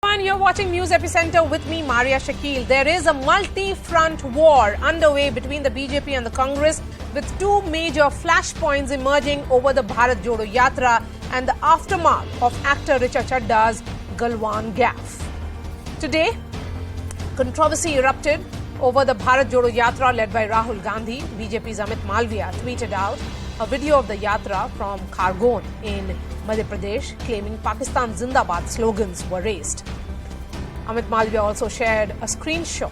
And you're watching News Epicenter with me, Maria Shakil. There is a multi-front war underway between the BJP and the Congress, with two major flashpoints emerging over the Bharat Jodo Yatra and the aftermath of actor Richa Chadda's Galwan Gaffe. Today, controversy erupted over the Bharat Jodo Yatra led by Rahul Gandhi. BJP's Amit Malviya tweeted out a video of the yatra from Khargone in Madhya Pradesh, claiming Pakistan Zindabad slogans were raised. Amit Malviya also shared a screenshot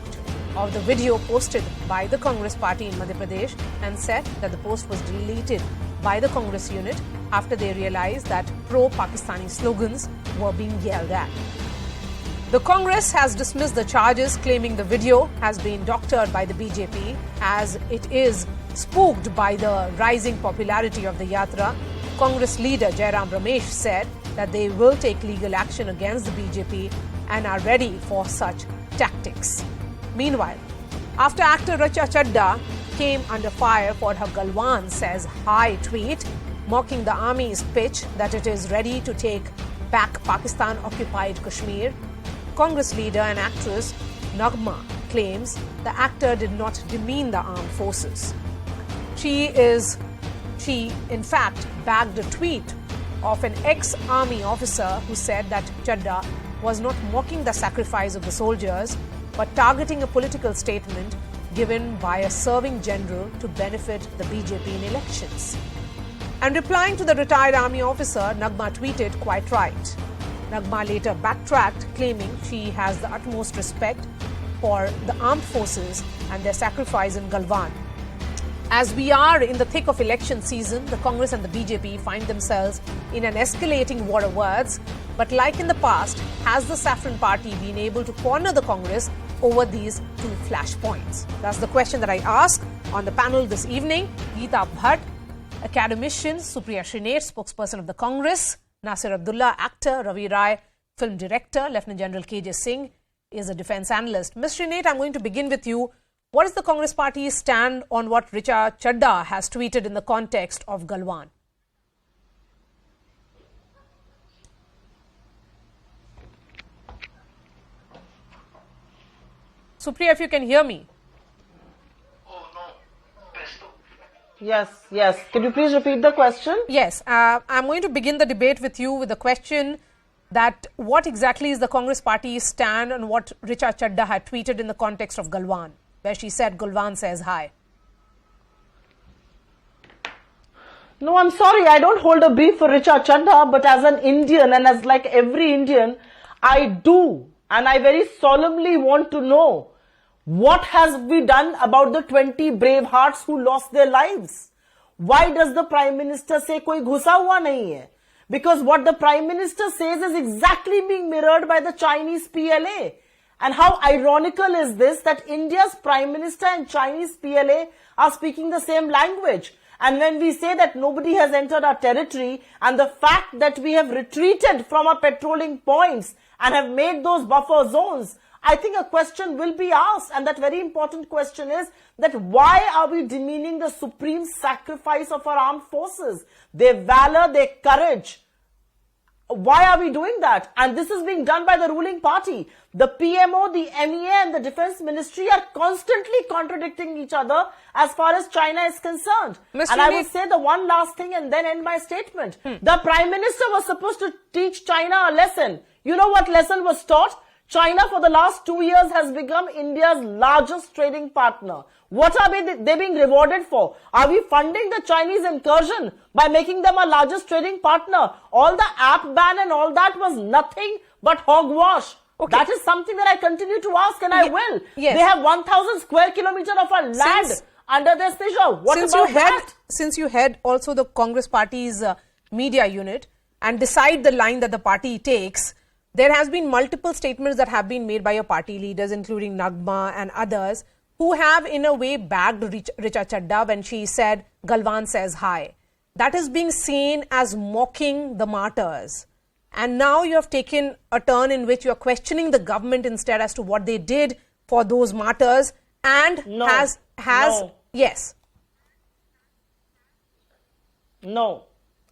of the video posted by the Congress party in Madhya Pradesh and said that the post was deleted by the Congress unit after they realized that pro-Pakistani slogans were being yelled at. The Congress has dismissed the charges, claiming the video has been doctored by the BJP as it is spooked by the rising popularity of the yatra. Congress leader Jairam Ramesh said that they will take legal action against the BJP and are ready for such tactics. Meanwhile, after actor Richa Chadda came under fire for her Galwan Says Hi tweet, mocking the army's pitch that it is ready to take back Pakistan-occupied Kashmir, Congress leader and actress Nagma claims the actor did not demean the armed forces. She in fact bagged a tweet of an ex-army officer who said that Chadda was not mocking the sacrifice of the soldiers but targeting a political statement given by a serving general to benefit the BJP in elections. And replying to the retired army officer, Nagma tweeted, "Quite right." Nagma later backtracked, claiming she has the utmost respect for the armed forces and their sacrifice in Galwan. As we are in the thick of election season, the Congress and the BJP find themselves in an escalating war of words. But like in the past, has the Saffron Party been able to corner the Congress over these two flashpoints? That's the question that I ask on the panel this evening. Geeta Bhatt, academician, Supriya Shrinate, spokesperson of the Congress, Nasir Abdullah, actor, Ravi Rai, film director, Lieutenant General K.J. Singh is a defense analyst. Ms. Shrinate, I'm going to begin with you. What is the Congress party's stand on what Richa Chadda has tweeted in the context of Galwan? Supriya, if you can hear me. Yes. Can you please repeat the question? Yes. I'm going to begin the debate with you with the question that what exactly is the Congress party's stand on what Richa Chadda had tweeted in the context of Galwan, where she said Galwan says hi. No, I'm sorry. I don't hold a beef for Richa Chadda, but as an Indian and as like every Indian, I do. And I very solemnly want to know, what has been done about the 20 brave hearts who lost their lives? Why does the Prime Minister say koi ghusa hua nahi hai? Because what the Prime Minister says is exactly being mirrored by the Chinese PLA. And how ironical is this that India's Prime Minister and Chinese PLA are speaking the same language? And when we say that nobody has entered our territory and the fact that we have retreated from our patrolling points and have made those buffer zones, I think a question will be asked, and that very important question is that why are we demeaning the supreme sacrifice of our armed forces, their valor, their courage? Why are we doing that? And this is being done by the ruling party. The PMO, the MEA and the Defense Ministry are constantly contradicting each other as far as China is concerned. And I would say the one last thing and then end my statement. The Prime Minister was supposed to teach China a lesson. You know what lesson was taught? China for the last 2 years has become India's largest trading partner. What are they being rewarded for? Are we funding the Chinese incursion by making them our largest trading partner? All the app ban and all that was nothing but hogwash. Okay. That is something that I continue to ask, and I will. Yes. They have 1,000 square kilometers of our land under their seizure. What about that? Since you head also the Congress party's media unit and decide the line that the party takes, there has been multiple statements that have been made by your party leaders, including Nagma and others, who have in a way bagged Richa Chadda when she said Galwan says hi. That is being seen as mocking the martyrs. And now you have taken a turn in which you are questioning the government instead as to what they did for those martyrs and yes. No.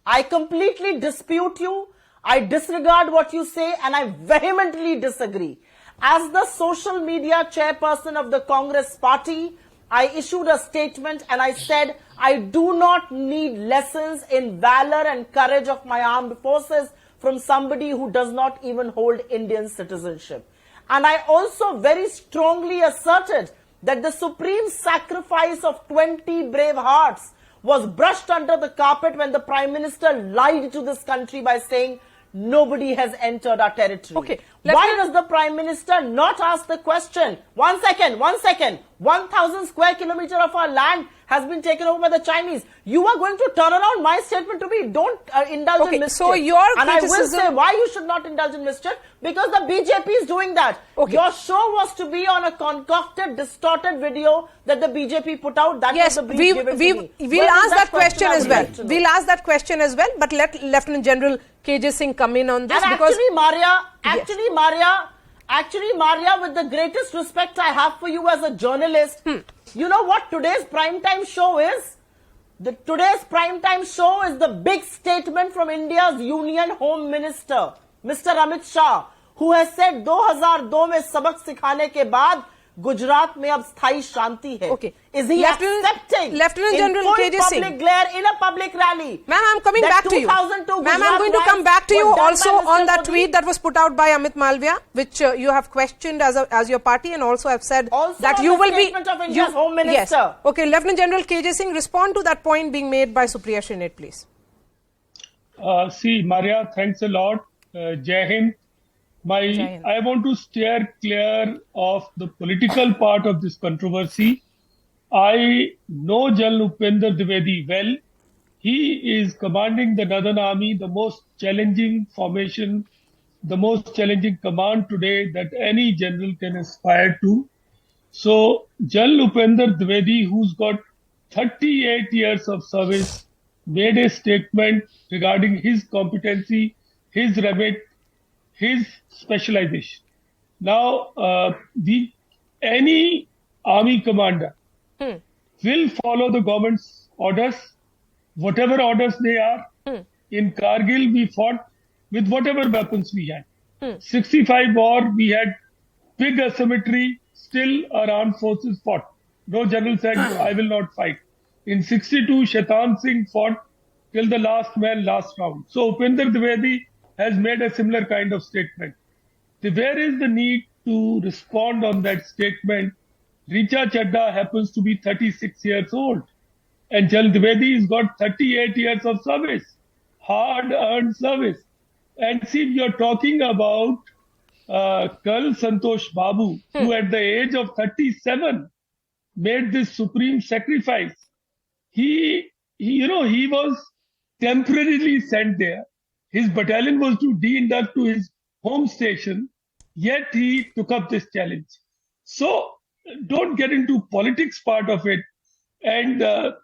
I completely dispute you. I disregard what you say and I vehemently disagree. As the social media chairperson of the Congress party, I issued a statement and I said, I do not need lessons in valor and courage of my armed forces from somebody who does not even hold Indian citizenship. And I also very strongly asserted that the supreme sacrifice of 20 brave hearts was brushed under the carpet when the Prime Minister lied to this country by saying nobody has entered our territory. Okay, why does the Prime Minister not ask the question? 1 second. 1,000 square kilometers of our land has been taken over by the Chinese. You are going to turn around my statement to me. Don't indulge in mischief. So your and criticism... I will say why you should not indulge in mischief, because the BJP is doing that. Okay. Your show was to be on a concocted, distorted video that the BJP put out. That Yes, was the brief given to me. we'll ask that question as well. Like We'll ask that question as well, but let Lieutenant General KJ Singh come in on this. And because actually, Maria, with the greatest respect I have for you as a journalist, you know what today's primetime show is? Today's primetime show is the big statement from India's Union Home Minister, Mr. Amit Shah, who has said 2002 में सबक सिखाने के बाद गुजरात में अब स्थायी शांति है. Okay. Is he accepting Lieutenant General in full KJ Singh public glare in a public rally? Ma'am, I'm coming back to you. Ma'am, I'm going to come back to you also on that tweet that was put out by Amit Malviya, which you have questioned as your party, and also have said also that you will be... of India's Home Minister. Yes. Okay, Lieutenant General KJ Singh, respond to that point being made by Supriya Shrinate, please. See, Maria, thanks a lot. Jai Hind. I want to steer clear of the political part of this controversy. I know General Upendra Dwivedi well. He is commanding the Northern Army, the most challenging formation, the most challenging command today that any general can aspire to. So, General Upendra Dwivedi, who's got 38 years of service, made a statement regarding his competency, his remit, his specialization. Now, any army commander will follow the government's orders, whatever orders they are. In Kargil, we fought with whatever weapons we had. 65 war, we had big asymmetry, still our armed forces fought. No general said, I will not fight. In 62, Shaitan Singh fought till the last man, last round. So Upendra Dwivedi has made a similar kind of statement. Where is the need to respond on that statement? Richa Chadda happens to be 36 years old, and General Dwivedi has got 38 years of service, hard-earned service. And see, you're talking about Colonel Santosh Babu, who at the age of 37 made this supreme sacrifice. He was temporarily sent there. His battalion was to de-induct to his home station, yet he took up this challenge. So don't get into politics part of it. And the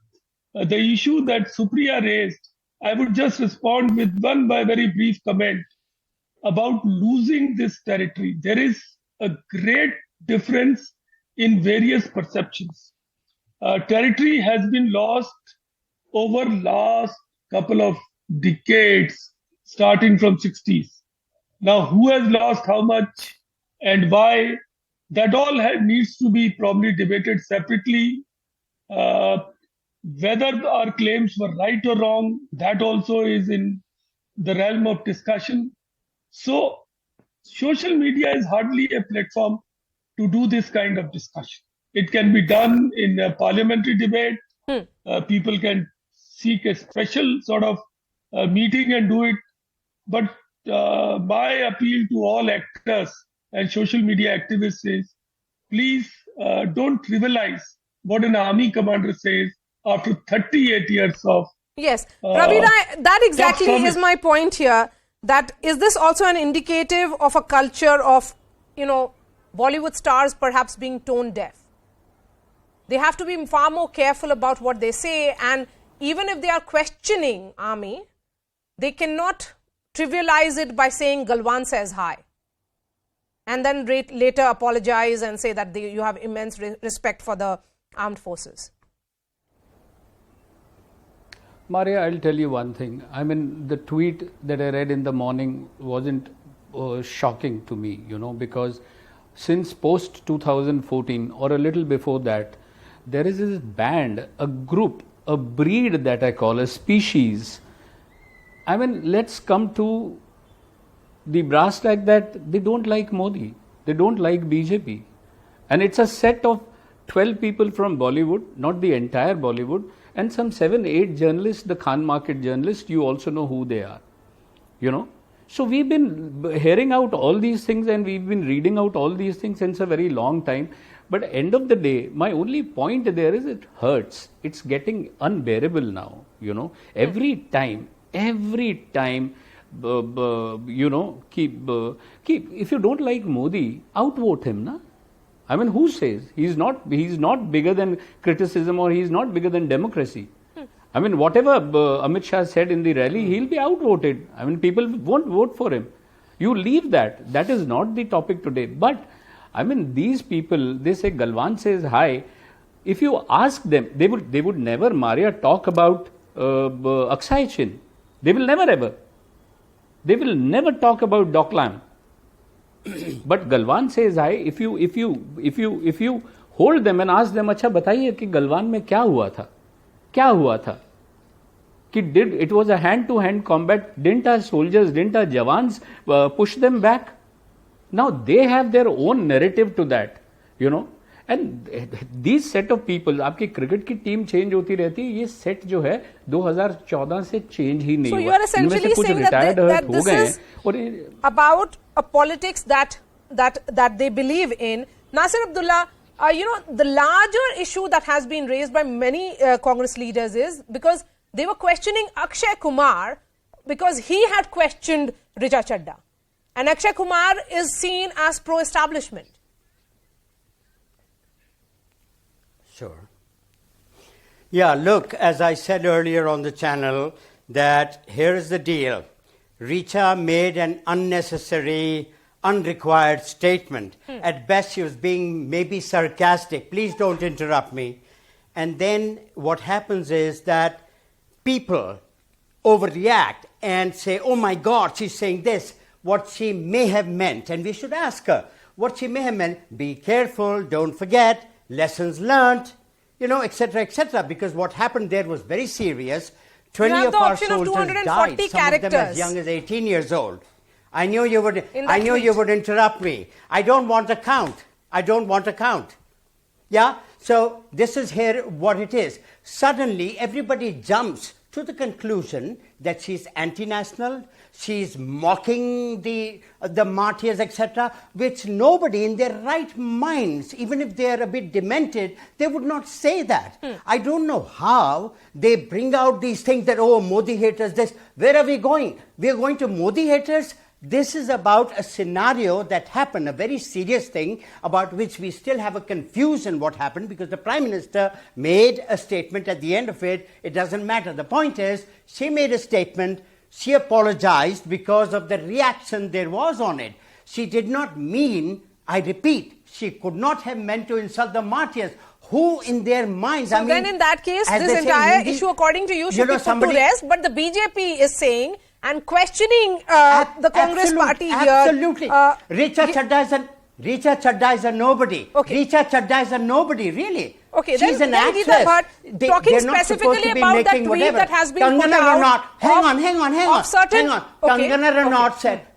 issue that Supriya raised, I would just respond with one very brief comment about losing this territory. There is a great difference in various perceptions. Territory has been lost over last couple of decades, starting from 60s. Now, who has lost how much and why? That all needs to be probably debated separately. Whether our claims were right or wrong, that also is in the realm of discussion. So, social media is hardly a platform to do this kind of discussion. It can be done in a parliamentary debate. People can seek a special sort of meeting and do it. But my appeal to all actors and social media activists is, please don't trivialize what an army commander says after 38 years of... Yes, Ravina, that exactly is my point here. That is this also an indicative of a culture of, Bollywood stars perhaps being tone deaf? They have to be far more careful about what they say, and even if they are questioning army, they cannot trivialize it by saying Galwan says hi, and then later apologize and say that you have immense respect for the armed forces. Maria, I'll tell you one thing. I mean, the tweet that I read in the morning wasn't shocking to me, because since post 2014 or a little before that, there is this band, a group, a breed that I call a species. I mean, let's come to the brass tag that they don't like Modi. They don't like BJP. And it's a set of 12 people from Bollywood, not the entire Bollywood, and some 7-8 journalists, the Khan Market journalists, you also know who they are. So we've been hearing out all these things and we've been reading out all these things since a very long time. But end of the day, my only point there is it hurts. It's getting unbearable now, Every time, keep. If you don't like Modi, outvote him, na? I mean, who says he's not bigger than criticism or he's not bigger than democracy? I mean, whatever Amit Shah said in the rally, he'll be outvoted. I mean, people won't vote for him. You leave that. That is not the topic today. But I mean, these people, they say Galwan says hi. If you ask them, they would never, Maria, talk about Akshay Chin. They will never ever. They will never talk about Doklam. But Galwan says hi. If you hold them and ask them, अच्छा बताइए कि गलवान में क्या हुआ था? It was a hand-to-hand combat. Didn't our soldiers, didn't our jawans push them back? Now they have their own narrative to that, And these set of people, आपकी cricket की team change होती रहती है, ये सेट जो है 2014 से change ही नहीं हुआ। So you are essentially saying that this is about a politics that they believe in. Nasir Abdullah, the larger issue that has been raised by many Congress leaders is because they were questioning Akshay Kumar because he had questioned Richa Chadda. And Akshay Kumar is seen as pro-establishment. Sure. Yeah, look, as I said earlier on the channel, that here is the deal. Richa made an unnecessary, unrequired statement. At best, she was being maybe sarcastic. Please don't interrupt me. And then what happens is that people overreact and say, oh my God, she's saying this, what she may have meant. And we should ask her what she may have meant. Be careful, don't forget, lessons learned, etc., etc. Because what happened there was very serious. 20 of our soldiers died, some of them as young as 18 years old. I knew you would interrupt me. I don't want to count. Yeah? So this is here what it is. Suddenly, everybody jumps to the conclusion that she's anti-national, she's mocking the martyrs, etc., which nobody in their right minds, even if they're a bit demented, they would not say that. I don't know how they bring out these things that, oh, Modi haters, this. Where are we going? We are going to Modi haters? This is about a scenario that happened, a very serious thing about which we still have a confusion what happened because the Prime Minister made a statement at the end of it. It doesn't matter. The point is, she made a statement, she apologized because of the reaction there was on it. She did not mean, I repeat, she could not have meant to insult the martyrs. Who in their minds? So then in that case, this entire issue, according to you, should be put to rest. But the BJP is saying and questioning the Congress party here. Absolutely. Richa Chadda is a nobody. Okay. Richa Chadda is a nobody, really. Okay, she's then an actress. Talking specifically about that tweet that has been put out. Hang on. Okay.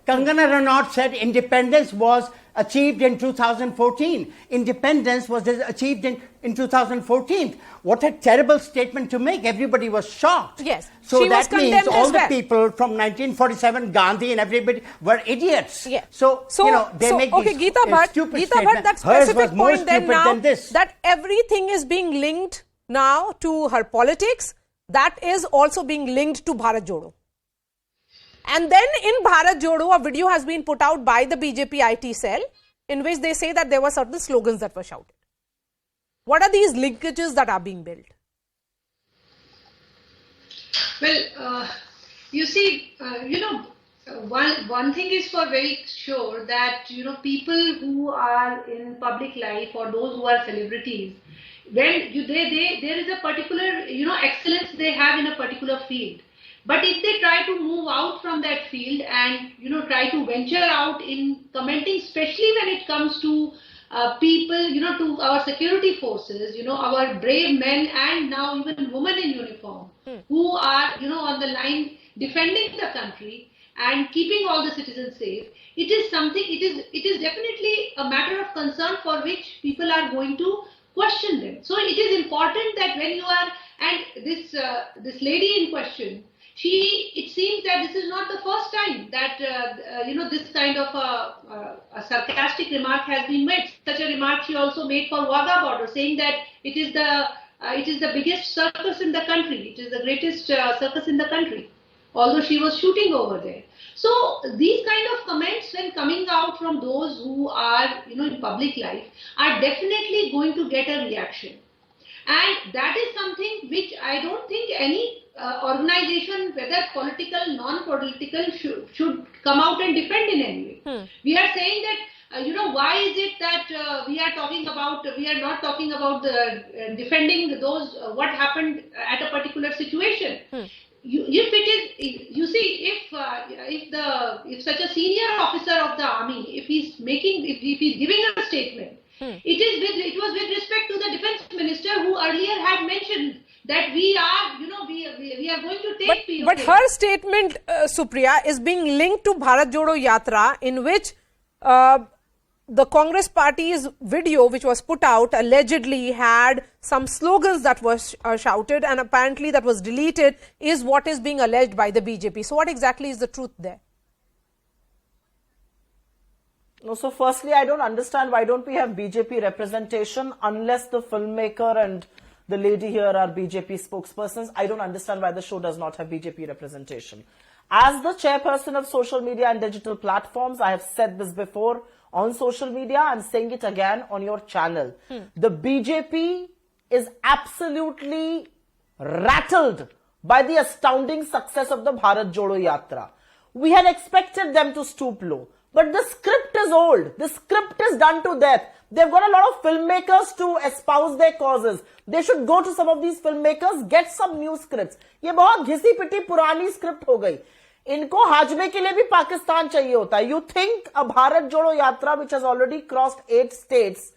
Kangana Ranaut said independence was achieved in 2014. Independence was achieved in 2014. What a terrible statement to make. Everybody was shocked. Yes. So that means all the people from 1947, Gandhi and everybody were idiots. Yeah. So they make these stupid statements. That specific point then now this. That everything is being linked now to her politics. That is also being linked to Bharat Jodo. And then in Bharat Jodo, a video has been put out by the BJP IT cell in which they say that there were certain slogans that were shouted. What are these linkages that are being built? Well, you see, One thing is for very sure that people who are in public life or those who are celebrities, when there is a particular excellence they have in a particular field. But if they try to move out from that field and try to venture out in commenting, especially when it comes to people, to our security forces, our brave men and now even women in uniform who are on the line defending the country and keeping all the citizens safe, it is something, it is definitely a matter of concern for which people are going to question them. So it is important that when you are, and this lady in question, it seems that this is not the first time that this kind of a sarcastic remark has been made. Such a remark she also made for Wagah border, saying that it is the biggest circus in the country, it is the greatest circus in the country, although she was shooting over there. So these kind of comments, when coming out from those who are in public life, are definitely going to get a reaction, and that is something which I don't think any organization, whether political, non-political, should come out and defend in any way. We are saying that why is it that we are not talking about the defending those what happened at a particular situation. If it is, you see, if such a senior officer of the army, if he's giving a statement, it was with respect to the defense minister who earlier had mentioned that we are going to take POK. But her statement, Supriya, is being linked to Bharat Jodo Yatra, in which the Congress party's video, which was put out, allegedly had some slogans that were shouted, and apparently that was deleted, is what is being alleged by the BJP. So what exactly is the truth there? No, so firstly, I don't understand why don't we have BJP representation unless the filmmaker and the lady here are BJP spokespersons. I don't understand why the show does not have BJP representation. As the chairperson of social media and digital platforms, I have said this before on social media, I'm saying it again on your channel. The BJP is absolutely rattled by the astounding success of the Bharat Jodo Yatra. We had expected them to stoop low, but the script is old. The script is done to death. They've got a lot of filmmakers to espouse their causes. They should go to some of these filmmakers, get some new scripts. ये बहुत घिसी पिटी पुरानी script हो गई. इनको हाजमे के लिए भी पाकिस्तान चाहिए होता है. You think a Bharat Jodo Yatra, which has already crossed 8 states,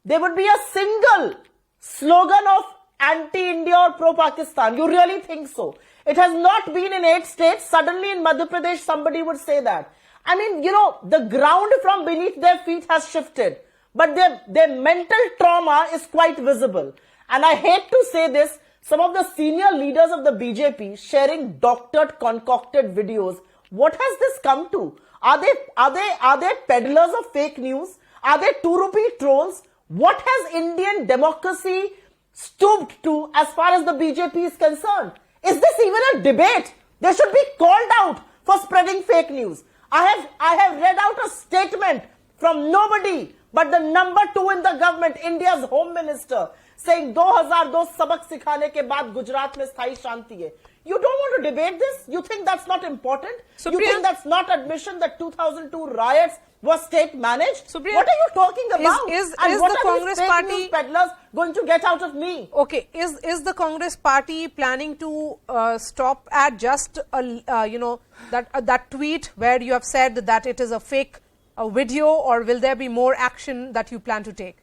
there would be a single slogan of anti-India or pro-Pakistan? You really think so? It has not been in 8 states. Suddenly in Madhya Pradesh, somebody would say that. I mean, the ground from beneath their feet has shifted, but their mental trauma is quite visible. And I hate to say this, some of the senior leaders of the BJP sharing doctored, concocted videos. What has this come to? Are they peddlers of fake news? Are they 2 rupee trolls? What has Indian democracy stooped to as far as the BJP is concerned? Is this even a debate? They should be called out for spreading fake news. I have read out a statement from nobody but the number 2 in the government, India's Home Minister, saying 2002 sabak sikhane ke baad Gujarat mein sthayi shanti hai. You don't want to debate this? You think that's not important? Supriya, you think that's not admission that 2002 riots was state managed? Supriya, what are you talking about? Is what the are Congress these fake party news peddlers going to get out of me? Okay, is the Congress party planning to stop at just that tweet where you have said that it is a fake video, or will there be more action that you plan to take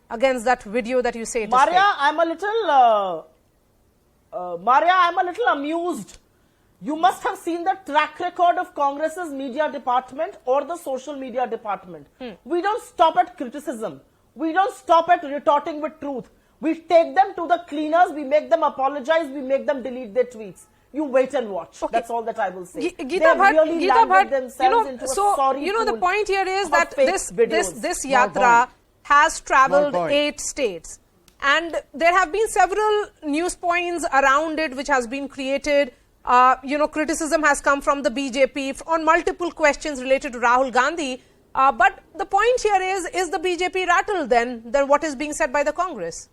against that video that you say it is fake? I'm a little amused. You must have seen the track record of Congress's media department or the social media department. We don't stop at criticism. We don't stop at retorting with truth. We take them to the cleaners, we make them apologize, we make them delete their tweets. You wait and watch. Okay. That's all that I will say. Geeta Bhatt, themselves into a sorry the point here is that this yatra has traveled 8 states, and there have been several news points around it which has been created. Criticism has come from the BJP on multiple questions related to Rahul Gandhi. But the point here is the BJP rattled then what is being said by the Congress?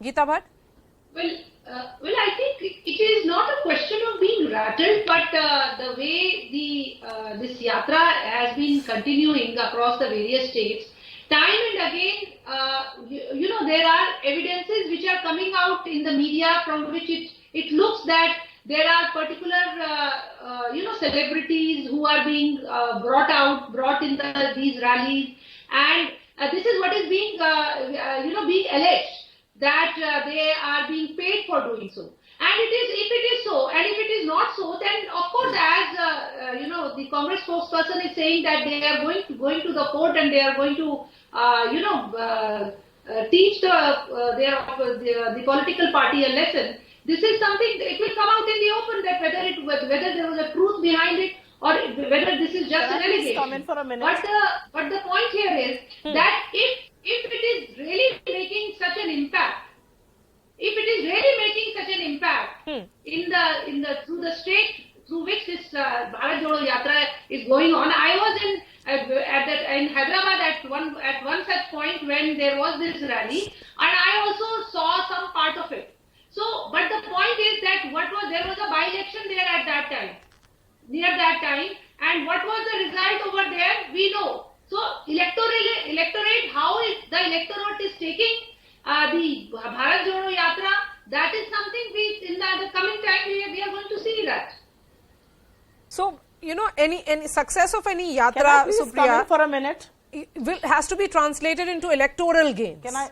Geeta Bhatt? Well, I think it is not a question of being rattled, but the way this yatra has been continuing across the various states, time and again, there are evidences which are coming out in the media from which it looks that there are particular, celebrities who are being brought in these rallies, and this is what is being, being alleged, that they are being paid for doing so. And if it is so, and if it is not so, then of course, as the Congress spokesperson is saying that they are going to the court and they are going to, teach the political party a lesson. This is something, it will come out in the open, that whether there was a truth behind it or whether this is just an allegation. Come in for a minute. But the point here is that if it is really making such an impact, through the state through which this Bharat Jodo Yatra is going on, I was in Hyderabad at one such point when there was this rally, and I also saw some part of it. So, but the point is that there was a by-election there at that time, near that time, and what was the result over there, we know. So, electorate, how the electorate is taking the Bharat Jodo Yatra, that is something in the coming time we are going to see that. So, any success of any yatra, Can I please come in Supriya, for a minute? has to be translated into electoral gains. Can I?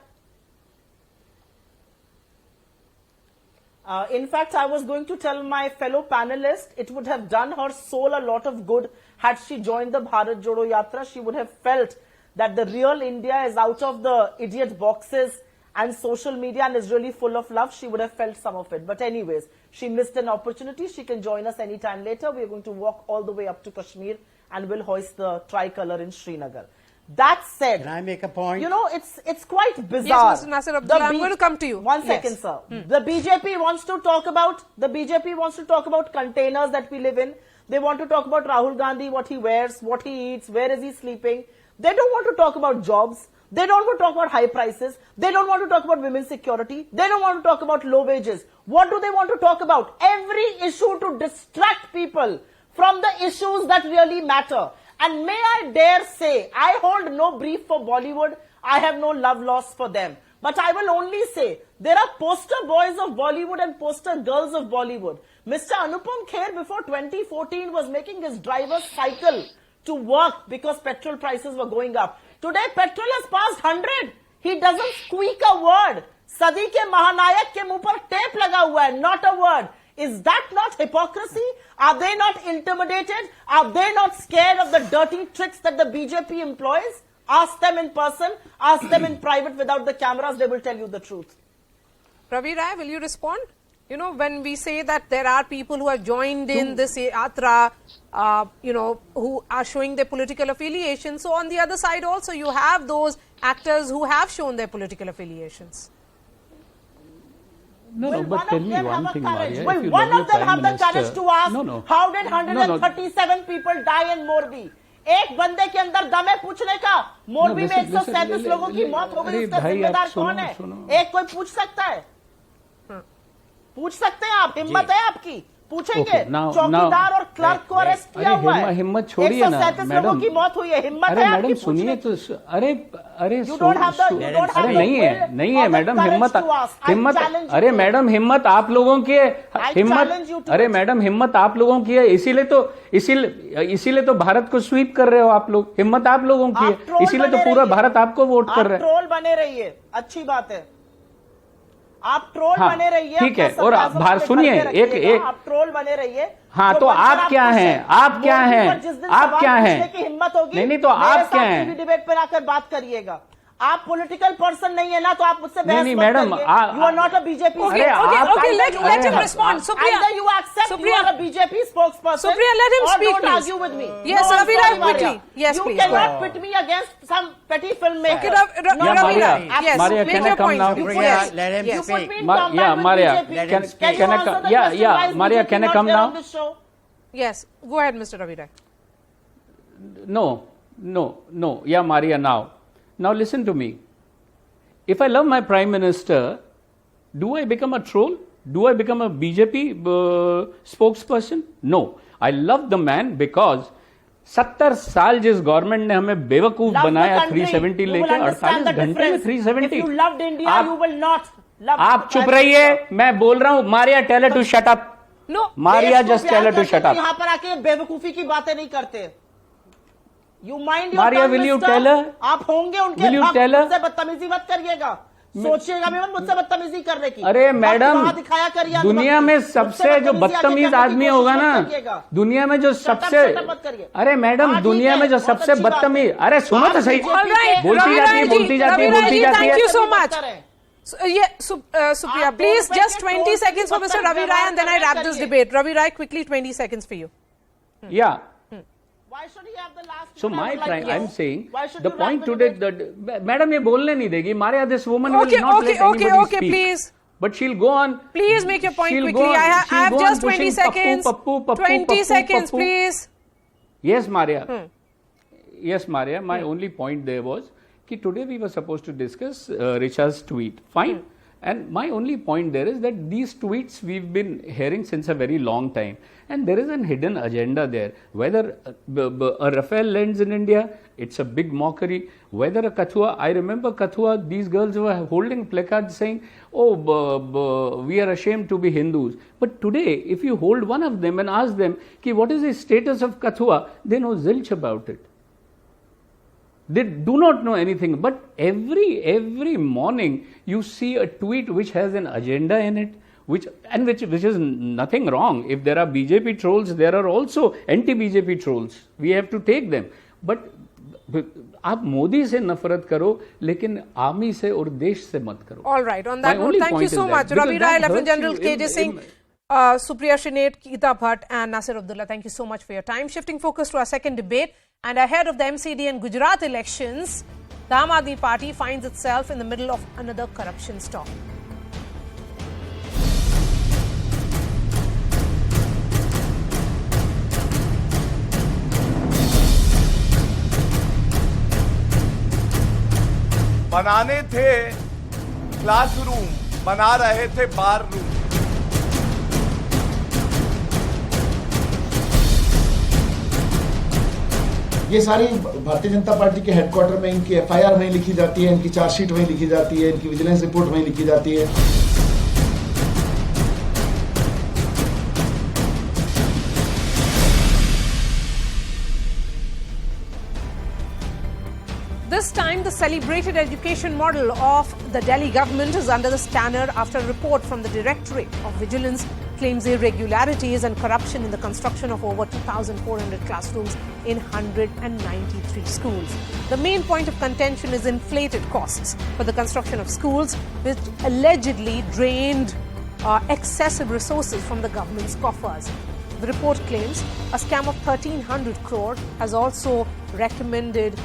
In fact, I was going to tell my fellow panelist, it would have done her soul a lot of good had she joined the Bharat Jodo Yatra. She would have felt that the real India is out of the idiot boxes and social media and is really full of love. She would have felt some of it. But anyways, she missed an opportunity. She can join us anytime later. We are going to walk all the way up to Kashmir and will hoist the tricolor in Srinagar. That said, Can I make a point? it's quite bizarre. Yes, Mr. Nasir Abdullah, I'm going to come to you. One second, sir. The BJP wants to talk about containers that we live in. They want to talk about Rahul Gandhi, what he wears, what he eats, where is he sleeping. They don't want to talk about jobs. They don't want to talk about high prices. They don't want to talk about women's security. They don't want to talk about low wages. What do they want to talk about? Every issue to distract people from the issues that really matter. And may I dare say, I hold no brief for Bollywood. I have no love loss for them. But I will only say, there are poster boys of Bollywood and poster girls of Bollywood. Mr. Anupam Kher before 2014 was making his driver cycle to work because petrol prices were going up. Today, petrol has passed 100. He doesn't squeak a word. Sadi ke Mahanayak ke muh par tape laga hua hai, not a word. Is that not hypocrisy? Are they not intimidated? Are they not scared of the dirty tricks that the BJP employs? Ask them in person, ask them in private without the cameras, they will tell you the truth. Ravi Rai, will you respond? When we say that there are people who have joined in this yatra, who are showing their political affiliation. So on the other side also, you have those actors who have shown their political affiliations. No, but tell me one thing, Maria. Will one of them have the courage to ask, how did 137 people die in Morbi? एक बंदे के अंदर दम है पूछने का, मोरबी में 137 लोगों की मौत हो गई, उसका जिम्मेदार कौन है? एक कोई पूछ सकता है? पूछ सकते हैं आप? हिम्मत है आपकी? पूछेंगे? चौकीदार और क्लर्क को अरेस्ट किया हुआ है, हिम्मत छोड़िए ना 137 लोगों की मौत हुई है, हिम्मत है आपकी? मैडम सुनिए तो, अरे नहीं है मैडम, अरे मैडम हिम्मत आप लोगों की है, हिम्मत आप लोगों की है, इसीलिए तो भारत को स्वीप कर रहे हो आप लोग, हिम्मत आप लोगों की है, इसीलिए तो पूरा भारत आपको वोट कर रहा है। ट्रोल बने रहिए, अच्छी बात है, आप ट्रोल बने रहिए, ठीक है। और सुनिए आप ट्रोल बने रहिए। हाँ, तो आप क्या हैं? आप क्या हैं? हिम्मत होगी नहीं तो आप क्या हैं? डिबेट पर आकर बात करिएगा। आप पॉलिटिकल पर्सन नहीं है ना, तो आप मुझसे बहस नहीं मत मैडम, करिए। You are not a BJP. Okay, let him respond. Supriya, either you accept you are a BJP spokesperson, Supriya, let him or speak, don't please. argue with me. Yes, No, Ravi I'm Rai, sorry, Maria. quickly. Yes, you please. cannot pit me against some petty filmmaker. Okay, Ravi Rai, yes, Maria, make can I your come point. now? Yes. Let him You put speak. me in combat Yeah, with Maria, BJP. can you I answer come? the Yeah, question, why is Maria, BJP can I not come there now? on this show? Yes, go ahead, Mr. Ravi Rai. No. Yeah, Maria, now listen to me. If I love my Prime Minister, Do I become a troll? Do I become a BJP spokesperson? No. I love the man because 70 साल जिस government ने हमें बेवकूफ बनाया 370 लेके 48 घंटे में 370. If you loved India, you will not love. आप चुप रहिए, मैं बोल रहा हूँ. Maria, tell her to shut up. No. Maria, just tell her to shut up. यहाँ पर आके बेवकूफी की बातें नहीं करते. You mind your Maria, tongue, will you mister? tell her? आप होंगे उनके Will you tell her? मुझसे बदतमीजी मत करिएगा. सोचिएगा भी मत मुझसे बदतमीजी करने की. अरे मैडम, दिखाया करिए. दुनिया में सबसे जो बदतमीज आदमी होगा ना, दुनिया में जो सबसे, अरे मैडम, दुनिया में जो सबसे बदतमीज, अरे सुनो तो सही, बोलती जाती है, बोलती जाती है, बोलती जाती है. Thank you so much. Supriya, please just 20 seconds for Mr. Ravi Rai and then I wrap this debate. Ravi Rai, quickly 20 seconds for you. Yeah. Why should he have the last? So my point, I'm saying, Why should the you point wrap today, the madam, ये बोलने नहीं देगी. Maria, this woman will Okay, not let anybody okay, speak. please. But she'll go on. Please make your point She'll quickly. go on- I she'll have go on just 20 pushing seconds. Pappu, 20 seconds, please. Yes, Maria. Yes, Maria. My only point there was that today we were supposed to discuss Richa's tweet. Fine. And my only point there is that these tweets we've been hearing since a very long time. And there is a hidden agenda there. Whether a Rafale lands in India, it's a big mockery. Whether a Kathua, I remember Kathua, these girls were holding placards saying, oh, we are ashamed to be Hindus. But today, if you hold one of them and ask them, what is the status of Kathua, they know zilch about it. They do not know anything, but every morning you see a tweet which has an agenda in it, which is nothing wrong. If there are BJP trolls, there are also anti-BJP trolls. We have to take them. But आप मोदी से नफरत करो, लेकिन army से और देश से मत करो. All right. On that note, thank you so much, Ravi Rai, Lieutenant General KJ Singh, Supriya Shrinet, Geeta Bhatt, and Nasir Abdullah. Thank you so much for your time. Shifting focus to our second debate. And ahead of the MCD and Gujarat elections, the Aam Aadmi Party finds itself in the middle of another corruption storm. बनाने थे classroom, बना रहे थे बार room. ये सारी Bharatiya Janata party के headquarter में इनकी एफआईआर वहीं लिखी जाती है, इनकी चार्जशीट वहीं लिखी जाती है, इनकी विजिलेंस रिपोर्ट वहीं लिखी जाती है. This time, the celebrated education model of the Delhi government is under the scanner after a report from the Directorate of Vigilance claims irregularities and corruption in the construction of over 2,400 classrooms in 193 schools. The main point of contention is inflated costs for the construction of schools, which allegedly drained excessive resources from the government's coffers. The report claims a scam of 1,300 crore has also recommended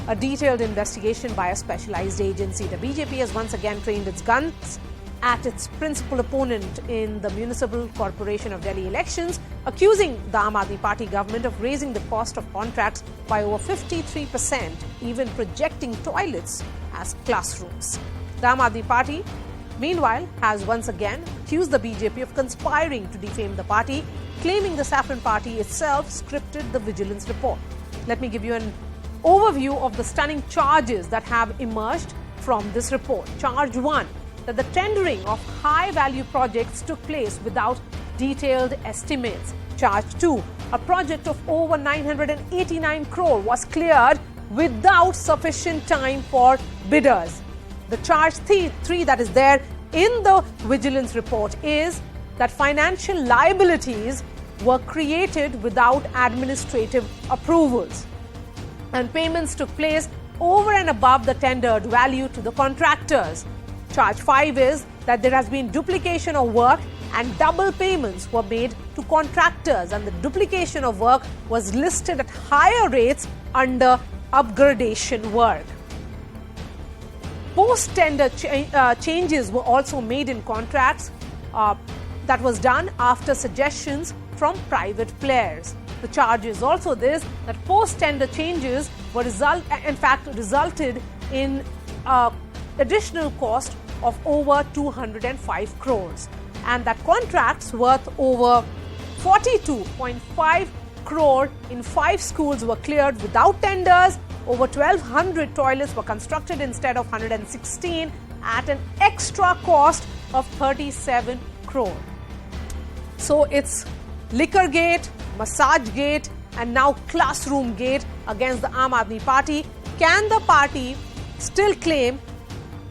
a detailed investigation by a specialized agency. The BJP has once again trained its guns at its principal opponent in the Municipal Corporation of Delhi elections, accusing the Aam Aadmi Party government of raising the cost of contracts by over 53%, even projecting toilets as classrooms. The Aam Aadmi Party, meanwhile, has once again accused the BJP of conspiring to defame the party, claiming the Saffron Party itself scripted the vigilance report. Let me give you an overview of the stunning charges that have emerged from this report. Charge 1, that the tendering of high-value projects took place without detailed estimates. Charge 2, a project of over 989 crore was cleared without sufficient time for bidders. The charge 3 that is there in the vigilance report is that financial liabilities were created without administrative approvals, and payments took place over and above the tendered value to the contractors. Charge 5 is that there has been duplication of work and double payments were made to contractors, and the duplication of work was listed at higher rates under upgradation work. Post-tender changes were also made in contracts that was done after suggestions from private players. The charge is also this, that post-tender changes were resulted in additional cost of over 205 crores. And that contracts worth over 42.5 crore in 5 schools were cleared without tenders. Over 1,200 toilets were constructed instead of 116 at an extra cost of 37 crore. So it's liquor gate, massage gate, and now classroom gate against the Aam Aadmi Party. Can the party still claim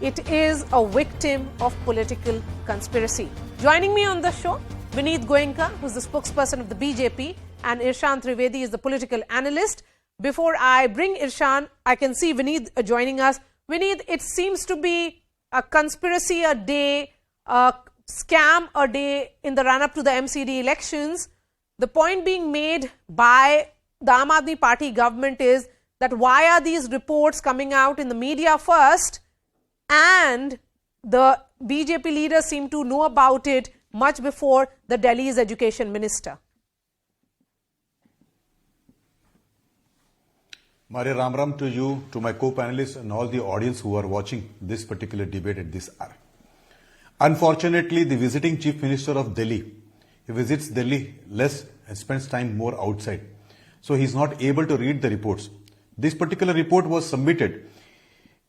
it is a victim of political conspiracy? Joining me on the show, Vineet Goenka, who's the spokesperson of the BJP, and Irshan Trivedi is the political analyst. Before I bring Irshan, I can see Vineet joining us. Vineet, it seems to be a conspiracy a day, a scam a day in the run-up to the MCD elections. The point being made by the Aam Aadmi Party government is that why are these reports coming out in the media first, and the BJP leaders seem to know about it much before the Delhi's education minister. Maria Ram Ram to you, to my co-panelists and all the audience who are watching this particular debate at this hour. Unfortunately, the visiting Chief Minister of Delhi, he visits Delhi less and spends time more outside. So he is not able to read the reports. This particular report was submitted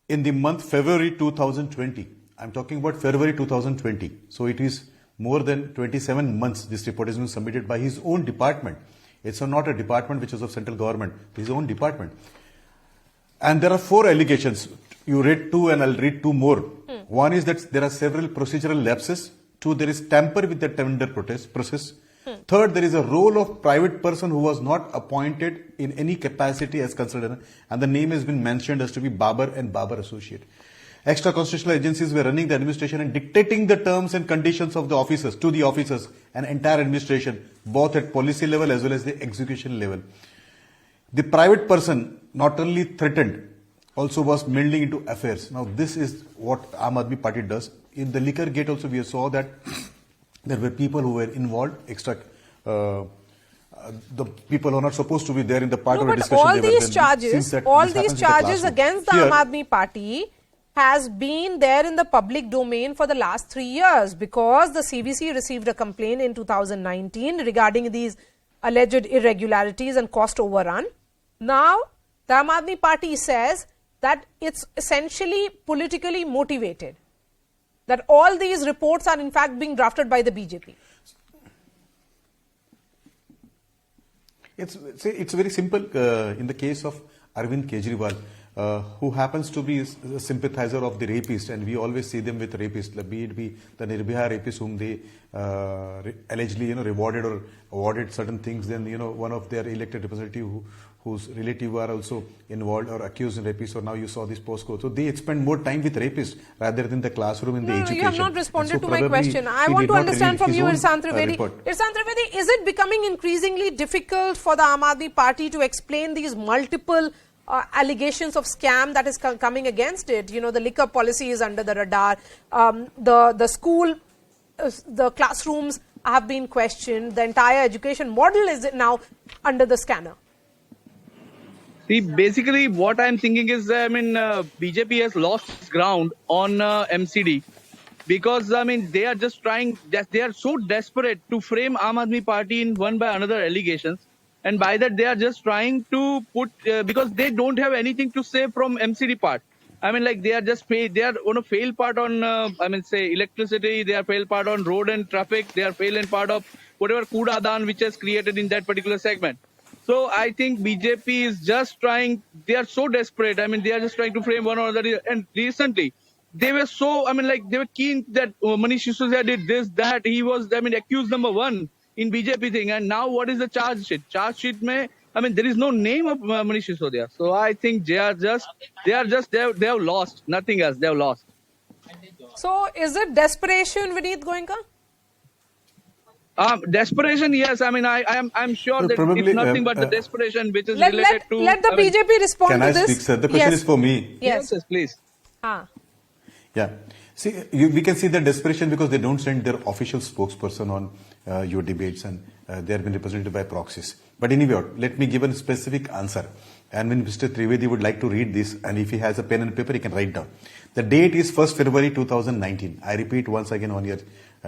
in the month February 2020. I'm talking about February 2020. So it is more than 27 months this report has been submitted by his own department. It's not a department which is of central government, his own department. And there are 4 allegations. You read 2 and I'll read 2 more. One is that there are several procedural lapses. 2, there is tamper with the tender process. Third, there is a role of private person who was not appointed in any capacity as considered, and the name has been mentioned as to be Babar and Babar Associate. Extra constitutional agencies were running the administration and dictating the terms and conditions of the officers to the officers and entire administration, both at policy level as well as the execution level. The private person not only threatened, also was meddling into affairs. Now this is what Aam Aadmi Party does. In the liquor gate also we saw that there were people who were involved, the people who are not supposed to be there in the part of the discussion. All these charges against the Aam Aadmi Party has been there in the public domain for the last 3 years, because the CVC received a complaint in 2019 regarding these alleged irregularities and cost overrun. Now, the Aam Aadmi Party says that it's essentially politically motivated, that all these reports are in fact being drafted by the BJP. It's very simple. In the case of Arvind Kejriwal, who happens to be a sympathizer of the rapist, and we always see them with rapists, be it the Nirbhaya rapists whom they allegedly rewarded or awarded certain things. Then one of their elected representative whose relative are also involved or accused in rapists. So now you saw this postcode. So they spend more time with rapists rather than the classroom in the education. You have not responded to my question. I want to understand from you, Irshan Trivedi. Irshan Trivedi, is it becoming increasingly difficult for the Aam Aadmi Party to explain these multiple allegations of scam that is coming against it? The liquor policy is under the radar. The school, the classrooms have been questioned. The entire education model is now under the scanner. See, basically what I'm thinking is, BJP has lost its ground on MCD, because, they are just trying, they are so desperate to frame Aam Aadmi Party in one by another allegations. And by that, they are just trying to put, because they don't have anything to say from MCD part. They are just, they are on a fail part on, say electricity, they are fail part on road and traffic, they are fail in part of whatever Kudadan which is created in that particular segment. So I think BJP is just trying, they are so desperate. They are just trying to frame one or another. And recently, they were so, they were keen that Manish Sisodiya did this, that. He was, accused number 1 in BJP thing. And now what is the charge sheet? Charge sheet there is no name of Manish Sisodiya. So I think they have lost. Nothing else. They have lost. So is it desperation, Vineet Goenka? Desperation, yes. I'm sure that it's nothing but the desperation which is related to. Let the BJP respond to this. Can I speak, sir? The question is for me. Yes, please. Yeah. See, we can see the desperation because they don't send their official spokesperson on your debates, and they have been represented by proxies. But anyway, let me give a specific answer. And when Mr. Trivedi would like to read this, and if he has a pen and paper, he can write down. The date is 1st February 2019. I repeat once again on your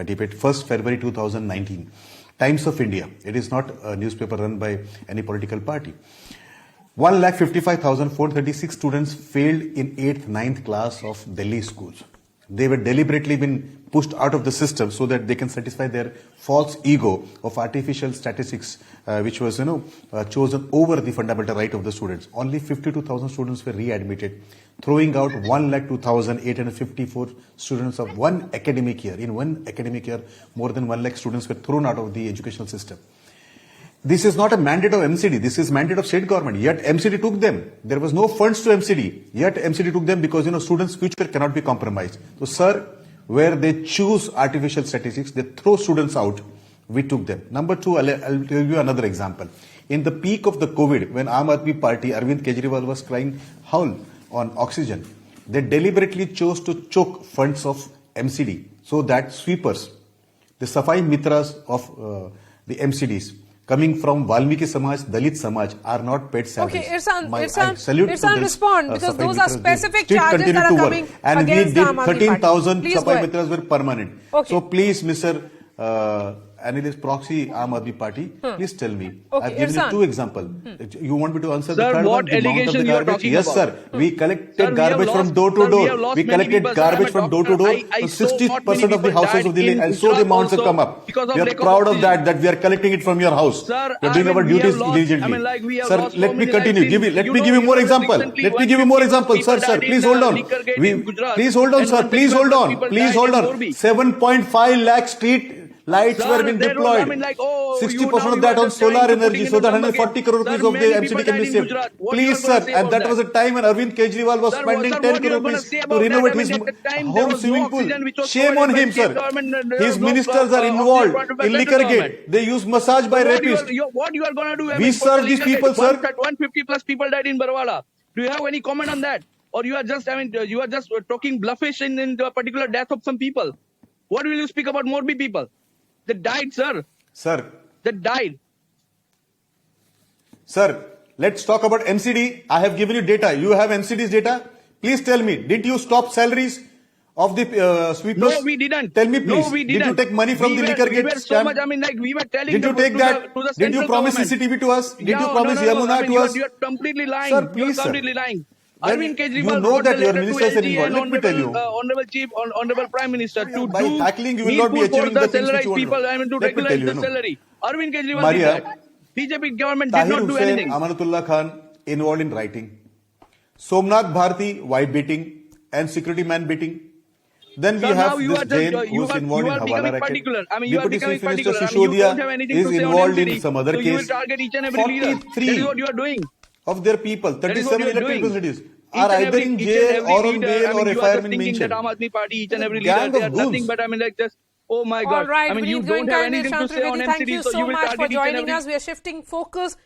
debate, 1st February 2019. Times of India. It is not a newspaper run by any political party. 1,55,436 students failed in 8th, 9th class of Delhi schools. They were deliberately been pushed out of the system so that they can satisfy their false ego of artificial statistics, which was, chosen over the fundamental right of the students. Only 52,000 students were readmitted, throwing out 1,02,854 students of one academic year. In one academic year, more than 1 lakh students were thrown out of the educational system. This is not a mandate of MCD. This is mandate of state government. Yet MCD took them. There was no funds to MCD. Yet MCD took them because, students' future cannot be compromised. So, sir, where they choose artificial statistics, they throw students out. We took them. Number two, I'll tell you another example. In the peak of the COVID, when Aam Aadmi Party, Arvind Kejriwal was crying howl on oxygen, they deliberately chose to choke funds of MCD so that sweepers, the Safai Mitras of the MCDs, coming from Valmiki Samaj, Dalit Samaj, are not paid salaries. Okay, Irsan, respond, because those are specific charges that are coming and against the Aam Aadmi 13,000 Party. Safai Mitras were permanent. Okay. So please, Mr. Analyst Proxy Aam Aadmi Party, please tell me. Okay, I've given you two examples. You want me to answer the Sir, third what one? The amount of allegation the you are garbage? talking Yes, about? sir. We collected Sir, we garbage have from lost- door to sir, we door. have lost We many collected people, sir. garbage I'm a from door to doctor. door. I So saw not many 60% of the people houses of died Delhi, in and so the Gujarat amounts have also come up. because of We are lack of proud of oxygen. that we are collecting it from your house. Sir, We are doing our we have duties lost- diligently. we have Sir, lost let so me many continue. lives. Let You me know, give you more recently example. Let me give you more example. Sir, people died please in, hold on. Liquorgate in Gujarat, Please hold on, and sir. Please hold 112 on. people Please died hold in on. Morbi. 7.5 lakh street lights Sir, were being there was, deployed. I mean, like, oh, 60% of you that are on just trying solar to energy, putting so in that the number 140 crore game. rupees Sir, of the many MCD people can be died in saved. Gujarat. What Please, you are sir, gonna say and about that that? was a time when Arvind Kejriwal was Sir, spending sir, 10 what you crore are gonna rupees say to about that? renovate I mean, his at the time, there home was no swimming pool. oxygen which was Shame on provided by him, state sir. government, and there His was no, ministers are oxygen involved provided by in central liquor government. gate. They use massage by So rapists. what you are going to do? I We mean, for serve the these legal people, aid? sir. 150 plus people died in Barwala. Do you have any comment on that? Or you are just, I mean, you are just talking bluffish in the particular death of some people? What will you speak about Morbi people? They died, sir. Sir, They died. Sir, let's talk about MCD. I have given you data. You have MCD's data. Please tell me, did you stop salaries of the sweepers? No, we didn't. Tell me, please. No, we didn't. Did you take money from the liquor gate We were so scam? much, I mean, like, we were telling Did you take that? to the Did you central promise government. CCTV to us? Did you Yeah, promise no, Yamuna I mean, to us? You are completely lying. Sir, please, you are completely sir. lying. Then Arvind Kejriwal you know wrote that the your letter to ministers are LG involved. and Let me tell you. Honorable Chief, Honorable Prime Minister to By do tackling, you will not be needful for achieving the the things which you salarized want to people, do. I mean, to Let me tell regulate you, the no. salary. Arvind Kejriwal Maria, did that. BJP government did Tahir not do Hussain, anything. Amanatullah Khan involved in writing. Somnath Bharti, wife beating and security man beating. Then we Sir, have now you this are Jain just, who is involved in Hawala becoming racket. particular. I mean, you are Deputy becoming Chief Minister particular. I mean, you don't have Sishodia anything is to say on involved MCD. in some other So you will case. target each and every leader. That 43 is what you are doing. of their people, That is what 37 you are elected doing. representatives, Each are and either every- in each and jail every or on leader, bail I or mean, a you are just fireman thinking mentioned. that Aam Aadmi Party, each and every Gang leader, they of are nothing goons. but, I mean, like, just, oh my All God. right, I mean, you Vineet don't have Goenka and anything to say on Trivedi, thank MCD, you so so you will much for target each and joining every... us. We are shifting focus.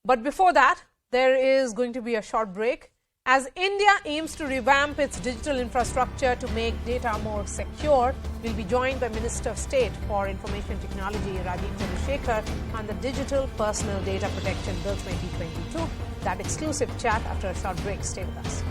But before that, there is going to be a short break. As India aims to revamp its digital infrastructure to make data more secure, we'll be joined by Minister of State for Information Technology, Rajiv Chandrasekhar, on the Digital Personal Data Protection Bill 2022. That exclusive chat after a short break. Stay with us.